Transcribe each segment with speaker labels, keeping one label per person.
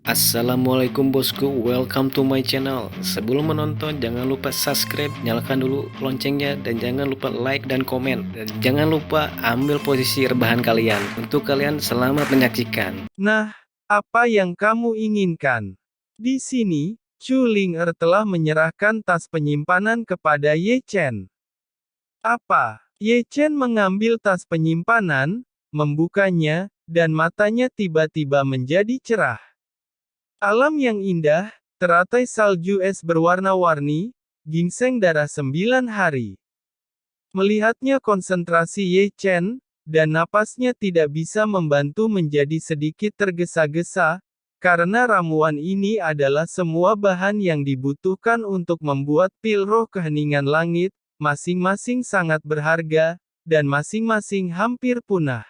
Speaker 1: Assalamualaikum bosku, welcome to my channel. Sebelum menonton, jangan lupa subscribe, nyalakan dulu loncengnya, dan jangan lupa like dan komen. Dan jangan lupa ambil posisi rebahan kalian. Untuk kalian selamat menyaksikan.
Speaker 2: Nah, apa yang kamu inginkan? Di sini, Chu Ling-er telah menyerahkan tas penyimpanan kepada Ye Chen. Apa? Ye Chen mengambil tas penyimpanan, membukanya, dan matanya tiba-tiba menjadi cerah. Alam yang indah, teratai salju es berwarna-warni, ginseng darah 9 hari. Melihatnya konsentrasi Ye Chen, dan napasnya tidak bisa membantu menjadi sedikit tergesa-gesa, karena ramuan ini adalah semua bahan yang dibutuhkan untuk membuat pil roh keheningan langit, masing-masing sangat berharga, dan masing-masing hampir punah.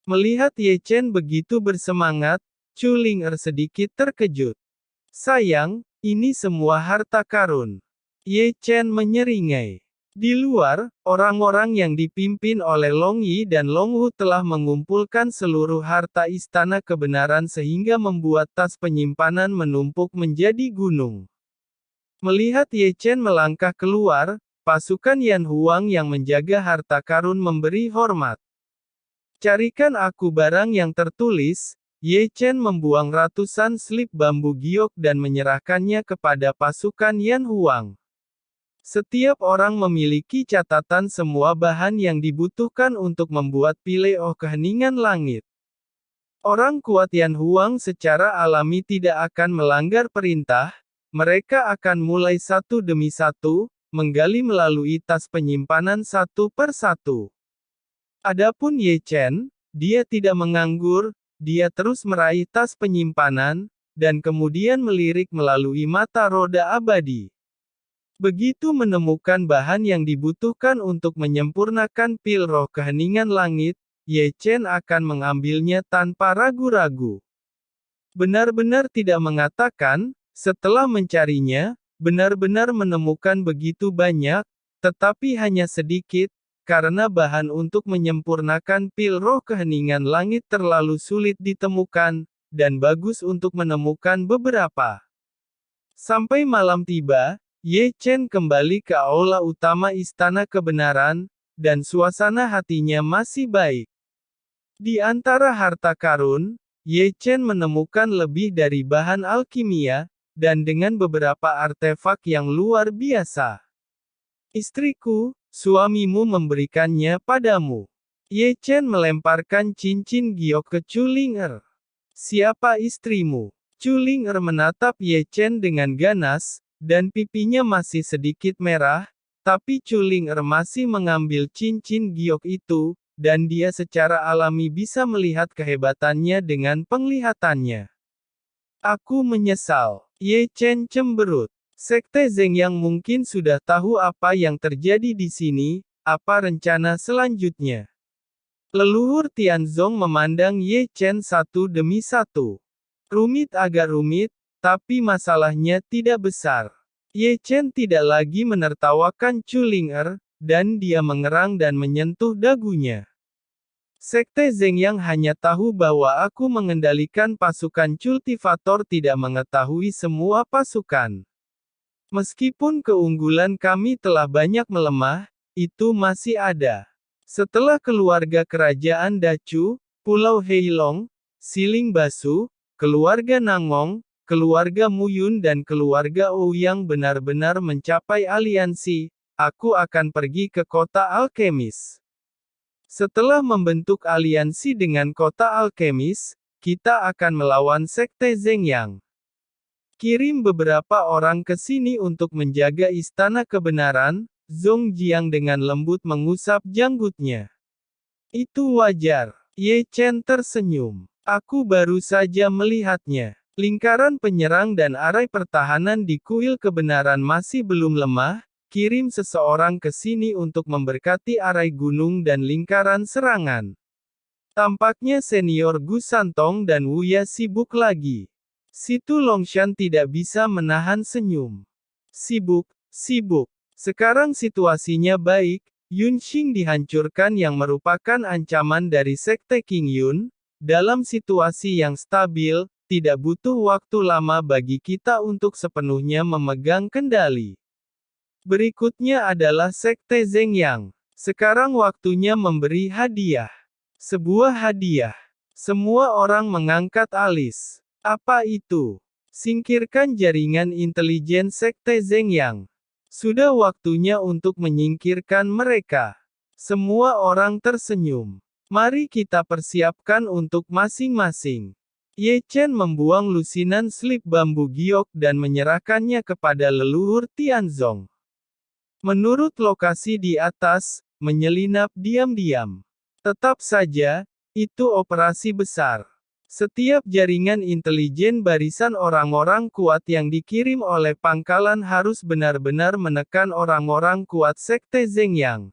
Speaker 2: Melihat Ye Chen begitu bersemangat, Chu Ling-er sedikit terkejut. Sayang, ini semua harta karun. Ye Chen menyeringai. Di luar, orang-orang yang dipimpin oleh Long Yi dan Long Wu telah mengumpulkan seluruh harta istana kebenaran sehingga membuat tas penyimpanan menumpuk menjadi gunung. Melihat Ye Chen melangkah keluar, pasukan Yan Huang yang menjaga harta karun memberi hormat. Carikan aku barang yang tertulis. Ye Chen membuang ratusan slip bambu giok dan menyerahkannya kepada pasukan Yan Huang. Setiap orang memiliki catatan semua bahan yang dibutuhkan untuk membuat pileo keheningan langit. Orang kuat Yan Huang secara alami tidak akan melanggar perintah, mereka akan mulai satu demi satu, menggali melalui tas penyimpanan satu per satu. Adapun Ye Chen, dia tidak menganggur, dia terus meraih tas penyimpanan, dan kemudian melirik melalui mata roda abadi. Begitu menemukan bahan yang dibutuhkan untuk menyempurnakan pil roh keheningan langit, Ye Chen akan mengambilnya tanpa ragu-ragu. Benar-benar tidak mengatakan, setelah mencarinya, benar-benar menemukan begitu banyak, tetapi hanya sedikit, karena bahan untuk menyempurnakan pil roh keheningan langit terlalu sulit ditemukan, dan bagus untuk menemukan beberapa. Sampai malam tiba, Ye Chen kembali ke aula utama Istana Kebenaran, dan suasana hatinya masih baik. Di antara harta karun, Ye Chen menemukan lebih dari bahan alkimia, dan dengan beberapa artefak yang luar biasa. Istriku, suamimu memberikannya padamu. Ye Chen melemparkan cincin giok ke Chu Ling-er. Siapa istrimu? Chu Ling-er menatap Ye Chen dengan ganas, dan pipinya masih sedikit merah, tapi Chu Ling-er masih mengambil cincin giok itu, dan dia secara alami bisa melihat kehebatannya dengan penglihatannya. Aku menyesal. Ye Chen cemberut. Sekte Zeng yang mungkin sudah tahu apa yang terjadi di sini, apa rencana selanjutnya. Leluhur Tianzong memandang Ye Chen satu demi satu. Rumit agak rumit, tapi masalahnya tidak besar. Ye Chen tidak lagi menertawakan Chu Ling-er, dan dia mengerang dan menyentuh dagunya. Sekte Zeng yang hanya tahu bahwa aku mengendalikan pasukan cultivator tidak mengetahui semua pasukan. Meskipun keunggulan kami telah banyak melemah, itu masih ada. Setelah keluarga kerajaan Dacu, Pulau Heilong, Siling Basu, keluarga Nangong, keluarga Muyun dan keluarga Ouyang benar-benar mencapai aliansi, aku akan pergi ke kota alkemis. Setelah membentuk aliansi dengan kota alkemis, kita akan melawan Sekte Zeng Yang. Kirim beberapa orang ke sini untuk menjaga istana kebenaran, Zong Jiang dengan lembut mengusap janggutnya. Itu wajar. Ye Chen tersenyum. Aku baru saja melihatnya. Lingkaran penyerang dan arai pertahanan di kuil kebenaran masih belum lemah, kirim seseorang ke sini untuk memberkati arai gunung dan lingkaran serangan. Tampaknya senior Gu Santong dan Wuya sibuk lagi. Situ Longshan tidak bisa menahan senyum. Sibuk, sibuk. Sekarang situasinya baik, Yun Xing dihancurkan yang merupakan ancaman dari Sekte King Yun. Dalam situasi yang stabil, tidak butuh waktu lama bagi kita untuk sepenuhnya memegang kendali. Berikutnya adalah Sekte Zhengyang. Sekarang waktunya memberi hadiah. Sebuah hadiah. Semua orang mengangkat alis. Apa itu? Singkirkan jaringan intelijen Sekte Zhengyang. Sudah waktunya untuk menyingkirkan mereka. Semua orang tersenyum. Mari kita persiapkan untuk masing-masing. Ye Chen membuang lusinan slip bambu giok dan menyerahkannya kepada leluhur Tianzong. Menurut lokasi di atas, menyelinap diam-diam. Tetap saja, itu operasi besar. Setiap jaringan intelijen barisan orang-orang kuat yang dikirim oleh pangkalan harus benar-benar menekan orang-orang kuat Sekte Zhengyang.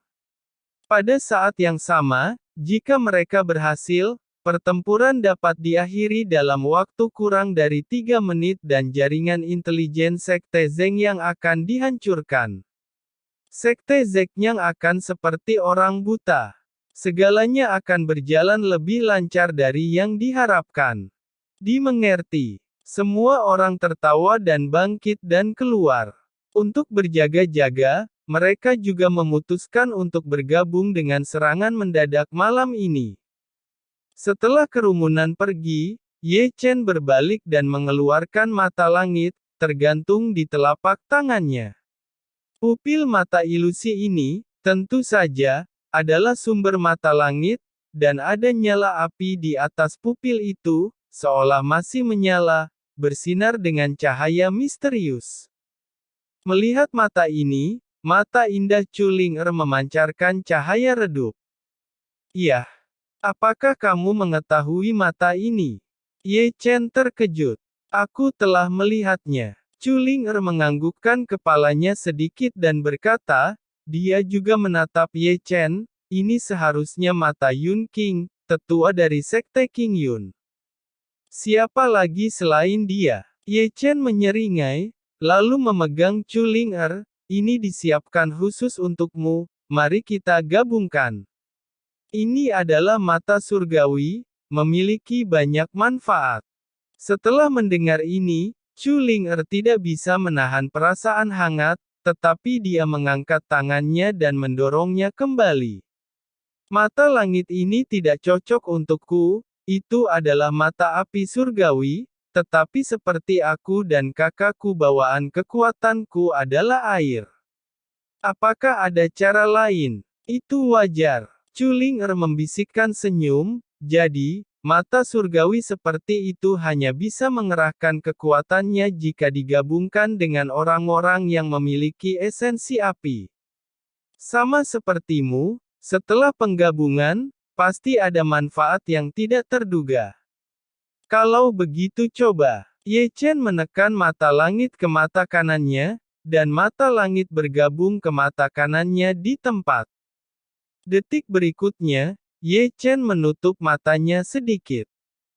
Speaker 2: Pada saat yang sama, jika mereka berhasil, pertempuran dapat diakhiri dalam waktu kurang dari 3 menit dan jaringan intelijen Sekte Zhengyang akan dihancurkan. Sekte Zhengyang akan seperti orang buta. Segalanya akan berjalan lebih lancar dari yang diharapkan. Dimengerti. Semua orang tertawa dan bangkit dan keluar. Untuk berjaga-jaga, mereka juga memutuskan untuk bergabung dengan serangan mendadak malam ini. Setelah kerumunan pergi, Ye Chen berbalik dan mengeluarkan mata langit, tergantung di telapak tangannya. Pupil mata ilusi ini, tentu saja, adalah sumber mata langit, dan ada nyala api di atas pupil itu, seolah masih menyala, bersinar dengan cahaya misterius. Melihat mata ini, mata indah Chu Ling'er memancarkan cahaya redup. Iya. Apakah kamu mengetahui mata ini? Ye Chen terkejut. Aku telah melihatnya. Chu Ling'er menganggukkan kepalanya sedikit dan berkata, dia juga menatap Ye Chen, ini seharusnya mata Yun King, tetua dari Sekte King Yun. Siapa lagi selain dia? Ye Chen menyeringai, lalu memegang Chu Ling'er, ini disiapkan khusus untukmu, mari kita gabungkan. Ini adalah mata surgawi, memiliki banyak manfaat. Setelah mendengar ini, Chu Ling'er tidak bisa menahan perasaan hangat, tetapi dia mengangkat tangannya dan mendorongnya kembali. Mata langit ini tidak cocok untukku, itu adalah mata api surgawi, tetapi seperti aku dan kakakku bawaan kekuatanku adalah air. Apakah ada cara lain? Itu wajar. Chu Ling'er membisikkan senyum, jadi, mata surgawi seperti itu hanya bisa mengerahkan kekuatannya jika digabungkan dengan orang-orang yang memiliki esensi api. Sama sepertimu, setelah penggabungan, pasti ada manfaat yang tidak terduga. Kalau begitu coba. Ye Chen menekan mata langit ke mata kanannya, dan mata langit bergabung ke mata kanannya di tempat. Detik berikutnya, Ye Chen menutup matanya sedikit.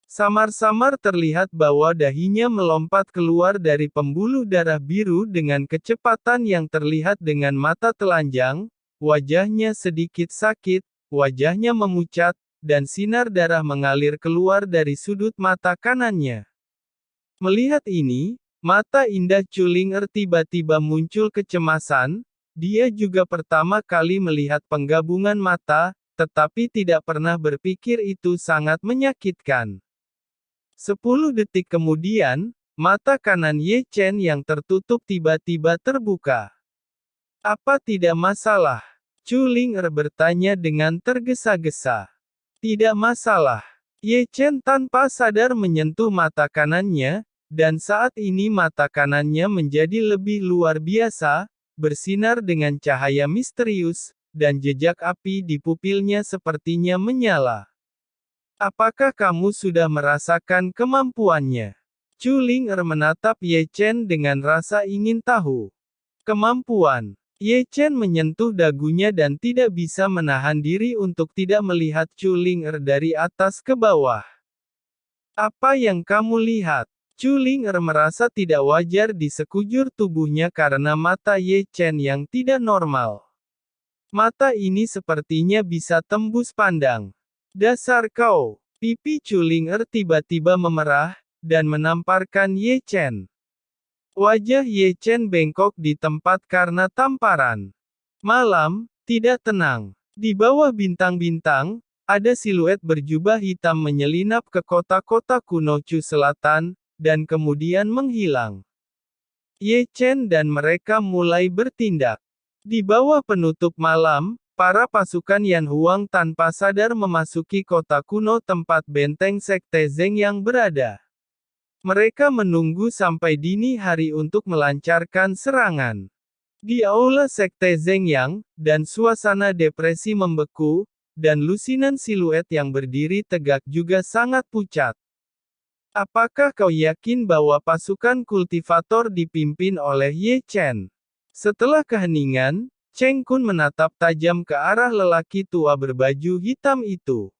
Speaker 2: Samar-samar terlihat bahwa dahinya melompat keluar dari pembuluh darah biru dengan kecepatan yang terlihat dengan mata telanjang, wajahnya sedikit sakit, wajahnya memucat, dan sinar darah mengalir keluar dari sudut mata kanannya. Melihat ini, mata indah Chu Ling'er tiba-tiba muncul kecemasan, dia juga pertama kali melihat penggabungan mata, tetapi tidak pernah berpikir itu sangat menyakitkan. 10 detik kemudian, mata kanan Ye Chen yang tertutup tiba-tiba terbuka. Apa tidak masalah? Chu Ling'er bertanya dengan tergesa-gesa. Tidak masalah. Ye Chen tanpa sadar menyentuh mata kanannya, dan saat ini mata kanannya menjadi lebih luar biasa, bersinar dengan cahaya misterius, dan jejak api di pupilnya sepertinya menyala. Apakah kamu sudah merasakan kemampuannya? Chu Ling'er menatap Ye Chen dengan rasa ingin tahu. Kemampuan. Ye Chen menyentuh dagunya dan tidak bisa menahan diri untuk tidak melihat Chu Ling'er dari atas ke bawah. Apa yang kamu lihat? Chu Ling'er merasa tidak wajar di sekujur tubuhnya karena mata Ye Chen yang tidak normal. Mata ini sepertinya bisa tembus pandang. Dasar kau! Pipi Chu Ling'er tiba-tiba memerah, dan menamparkan Ye Chen. Wajah Ye Chen bengkok di tempat karena tamparan. Malam, tidak tenang. Di bawah bintang-bintang, ada siluet berjubah hitam menyelinap ke kota-kota kuno Chu Selatan, dan kemudian menghilang. Ye Chen dan mereka mulai bertindak. Di bawah penutup malam, para pasukan Yan Huang tanpa sadar memasuki kota kuno tempat benteng Sekte Zeng yang berada. Mereka menunggu sampai dini hari untuk melancarkan serangan. Di aula Sekte Zeng Yang, dan suasana depresi membeku, dan lusinan siluet yang berdiri tegak juga sangat pucat. Apakah kau yakin bahwa pasukan kultivator dipimpin oleh Ye Chen? Setelah keheningan, Cheng Kun menatap tajam ke arah lelaki tua berbaju hitam itu.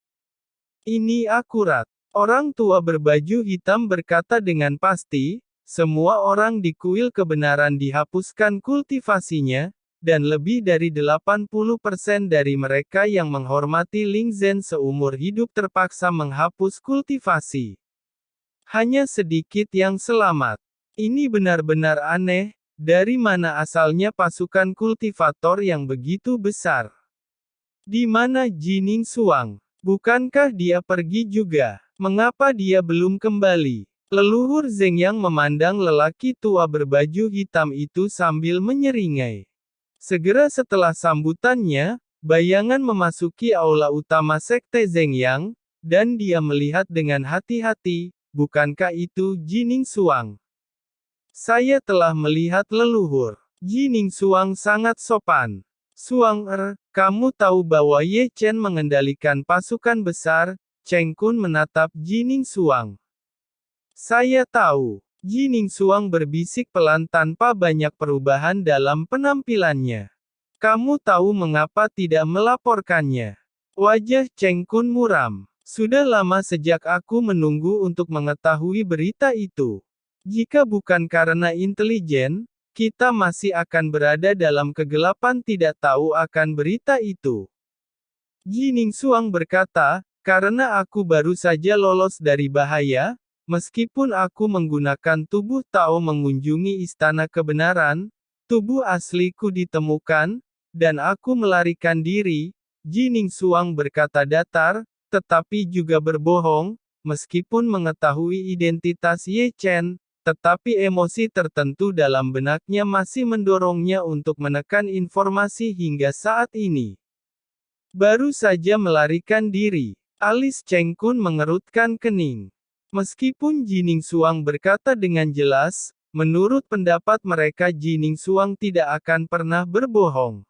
Speaker 2: Ini akurat. Orang tua berbaju hitam berkata dengan pasti, semua orang di kuil kebenaran dihapuskan kultivasinya, dan lebih dari 80% dari mereka yang menghormati Ling Zhen seumur hidup terpaksa menghapus kultivasi. Hanya sedikit yang selamat. Ini benar-benar aneh, dari mana asalnya pasukan kultivator yang begitu besar? Di mana Jining Suang? Bukankah dia pergi juga? Mengapa dia belum kembali? Leluhur Zeng Yang memandang lelaki tua berbaju hitam itu sambil menyeringai. Segera setelah sambutannya, bayangan memasuki aula utama Sekte Zeng Yang, dan dia melihat dengan hati-hati, bukankah itu Jining Suang? Saya telah melihat leluhur. Jining Suang sangat sopan. Suang kamu tahu bahwa Ye Chen mengendalikan pasukan besar? Cheng Kun menatap Jining Suang. Saya tahu. Jining Suang berbisik pelan tanpa banyak perubahan dalam penampilannya. Kamu tahu mengapa tidak melaporkannya? Wajah Cheng Kun muram. Sudah lama sejak aku menunggu untuk mengetahui berita itu. Jika bukan karena intelijen, kita masih akan berada dalam kegelapan tidak tahu akan berita itu. Jining Suang berkata, karena aku baru saja lolos dari bahaya, meskipun aku menggunakan tubuh Tao mengunjungi istana kebenaran, tubuh asliku ditemukan, dan aku melarikan diri. Jining Suang berkata datar, tetapi juga berbohong, meskipun mengetahui identitas Ye Chen, tetapi emosi tertentu dalam benaknya masih mendorongnya untuk menekan informasi hingga saat ini. Baru saja melarikan diri. Alis Cheng Kun mengerutkan kening. Meskipun Jining Suang berkata dengan jelas, menurut pendapat mereka Jining Suang tidak akan pernah berbohong.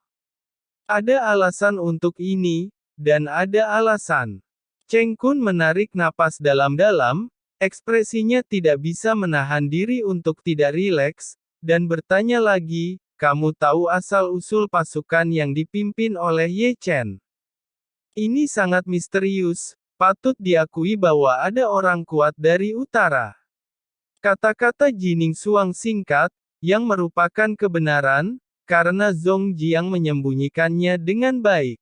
Speaker 2: Ada alasan untuk ini, dan ada alasan. Cheng Kun menarik napas dalam-dalam, ekspresinya tidak bisa menahan diri untuk tidak rileks, dan bertanya lagi, kamu tahu asal-usul pasukan yang dipimpin oleh Ye Chen? Ini sangat misterius, patut diakui bahwa ada orang kuat dari utara. Kata-kata Jining Suang singkat, yang merupakan kebenaran, karena Zhong Jiang menyembunyikannya dengan baik.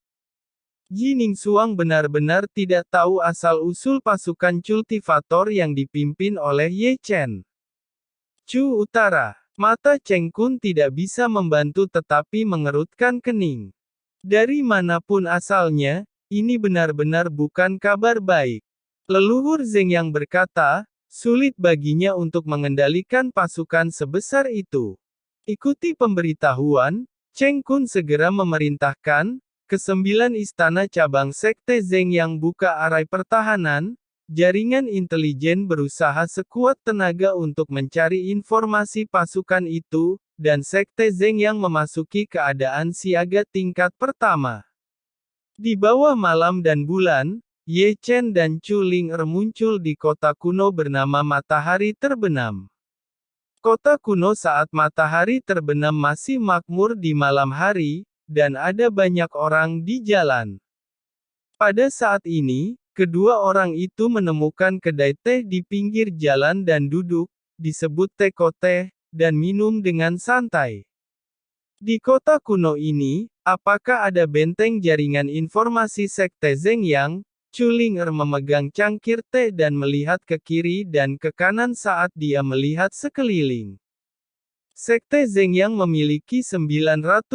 Speaker 2: Jining Suang benar-benar tidak tahu asal-usul pasukan kultivator yang dipimpin oleh Ye Chen. Chu Utara. Mata Cheng Kun tidak bisa membantu tetapi mengerutkan kening. Dari manapun asalnya, ini benar-benar bukan kabar baik. Leluhur Zeng Yang berkata, sulit baginya untuk mengendalikan pasukan sebesar itu. Ikuti pemberitahuan, Cheng Kun segera memerintahkan, ke-9 istana cabang Sekte Zeng Yang buka arai pertahanan, jaringan intelijen berusaha sekuat tenaga untuk mencari informasi pasukan itu, dan Sekte Zeng Yang memasuki keadaan siaga tingkat pertama. Di bawah malam dan bulan, Ye Chen dan Chu Ling muncul di kota kuno bernama Matahari Terbenam. Kota kuno saat matahari terbenam masih makmur di malam hari, dan ada banyak orang di jalan. Pada saat ini, kedua orang itu menemukan kedai teh di pinggir jalan dan duduk, disebut teko teh, dan minum dengan santai. Di kota kuno ini, apakah ada benteng jaringan informasi Sekte Zeng Yang? Chulinger memegang cangkir teh dan melihat ke kiri dan ke kanan saat dia melihat sekeliling. Sekte Zhengyang memiliki 982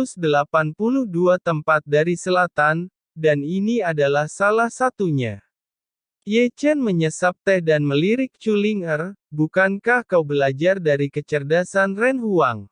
Speaker 2: tempat dari selatan, dan ini adalah salah satunya. Ye Chen menyesap teh dan melirik Chulinger, bukankah kau belajar dari kecerdasan Ren Huang?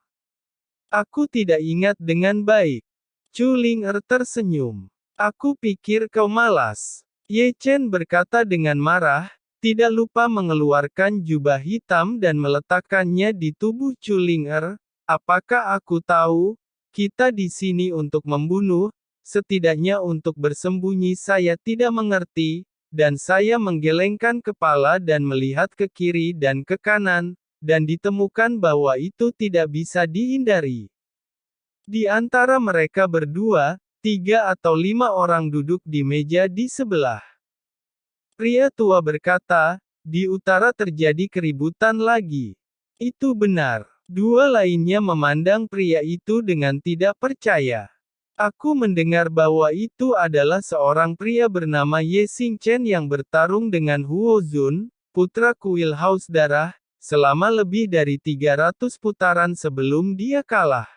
Speaker 2: Aku tidak ingat dengan baik. Chulinger tersenyum. Aku pikir kau malas. Ye Chen berkata dengan marah, tidak lupa mengeluarkan jubah hitam dan meletakkannya di tubuh Chulinger. Apakah aku tahu? Kita di sini untuk membunuh, setidaknya untuk bersembunyi saya tidak mengerti, dan saya menggelengkan kepala dan melihat ke kiri dan ke kanan, dan ditemukan bahwa itu tidak bisa dihindari. Di antara mereka berdua, 3 atau 5 orang duduk di meja di sebelah. Pria tua berkata, di utara terjadi keributan lagi. Itu benar. 2 lainnya memandang pria itu dengan tidak percaya. Aku mendengar bahwa itu adalah seorang pria bernama Ye Xingchen yang bertarung dengan Huo Zun, putra kuil Haus Darah, selama lebih dari 300 putaran sebelum dia kalah.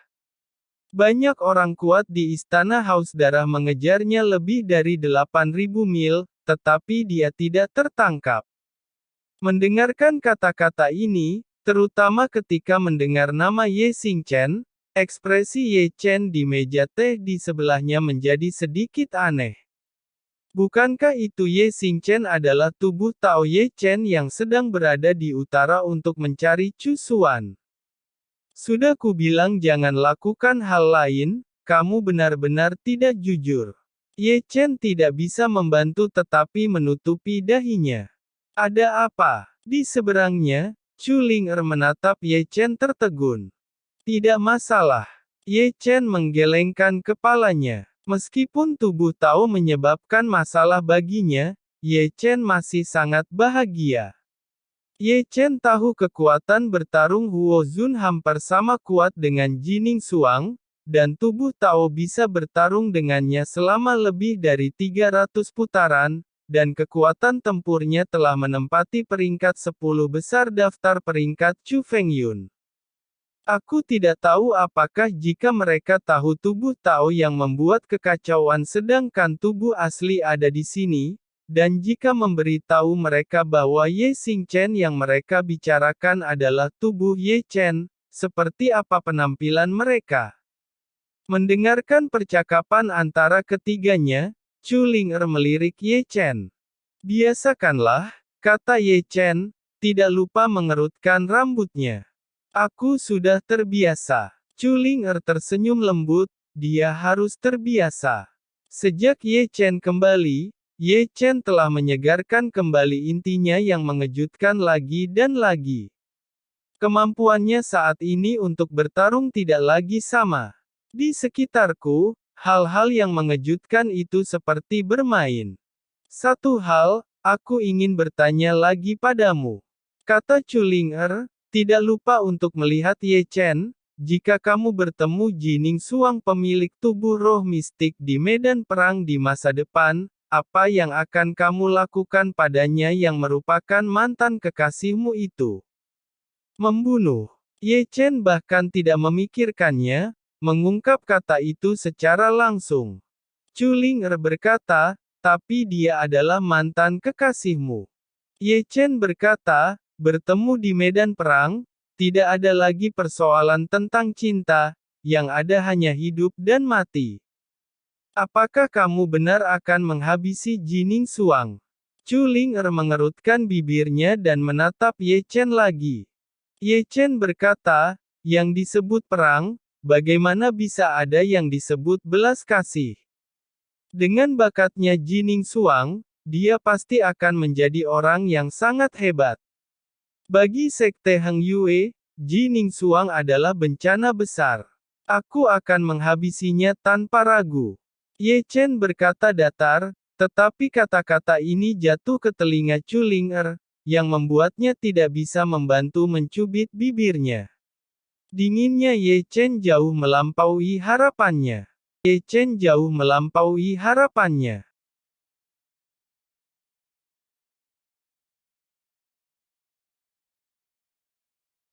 Speaker 2: Banyak orang kuat di istana Haus Darah mengejarnya lebih dari 8.000 mil, tetapi dia tidak tertangkap. Mendengarkan kata-kata ini, terutama ketika mendengar nama Ye Xingchen, ekspresi Ye Chen di meja teh di sebelahnya menjadi sedikit aneh. Bukankah itu Ye Xingchen adalah tubuh Tao Ye Chen yang sedang berada di utara untuk mencari Chu Xuan? Sudah kubilang jangan lakukan hal lain, kamu benar-benar tidak jujur. Ye Chen tidak bisa membantu tetapi menutupi dahinya. Ada apa? Di seberangnya, Chulinger menatap Ye Chen tertegun. Tidak masalah. Ye Chen menggelengkan kepalanya. Meskipun tubuh Tao menyebabkan masalah baginya, Ye Chen masih sangat bahagia. Ye Chen tahu kekuatan bertarung Huo Zun hampir sama kuat dengan Jining Xuang, dan tubuh Tao bisa bertarung dengannya selama lebih dari 300 putaran, dan kekuatan tempurnya telah menempati peringkat 10 besar daftar peringkat Chu Fengyun. Aku tidak tahu apakah jika mereka tahu tubuh Tao yang membuat kekacauan sedangkan tubuh asli ada di sini, dan jika memberitahu mereka bahwa Ye Xingchen yang mereka bicarakan adalah tubuh Ye Chen, seperti apa penampilan mereka. Mendengarkan percakapan antara ketiganya, Chulinger melirik Ye Chen. Biasakanlah, kata Ye Chen, tidak lupa mengerutkan rambutnya. Aku sudah terbiasa. Chulinger tersenyum lembut, dia harus terbiasa. Sejak Ye Chen kembali, Ye Chen telah menyegarkan kembali intinya yang mengejutkan lagi dan lagi. Kemampuannya saat ini untuk bertarung tidak lagi sama. Di sekitarku, hal-hal yang mengejutkan itu seperti bermain. Satu hal, aku ingin bertanya lagi padamu. Kata Chulinger, tidak lupa untuk melihat Ye Chen, jika kamu bertemu Jining Xuang pemilik tubuh roh mistik di medan perang di masa depan, apa yang akan kamu lakukan padanya yang merupakan mantan kekasihmu itu? Membunuh. Ye Chen bahkan tidak memikirkannya, mengungkap kata itu secara langsung. Chulinger berkata, tapi dia adalah mantan kekasihmu. Ye Chen berkata, bertemu di medan perang, tidak ada lagi persoalan tentang cinta, yang ada hanya hidup dan mati. Apakah kamu benar akan menghabisi Jining Xuang? Chulinger mengerutkan bibirnya dan menatap Ye Chen lagi. Ye Chen berkata, yang disebut perang, bagaimana bisa ada yang disebut belas kasih? Dengan bakatnya Jining Xuang, dia pasti akan menjadi orang yang sangat hebat. Bagi Sekte Heng Yue, Jining Xuang adalah bencana besar. Aku akan menghabisinya tanpa ragu. Ye Chen berkata datar, tetapi kata-kata ini jatuh ke telinga Chulinger, yang membuatnya tidak bisa membantu mencubit bibirnya. Dinginnya Ye Chen jauh melampaui harapannya. Ye Chen jauh melampaui harapannya.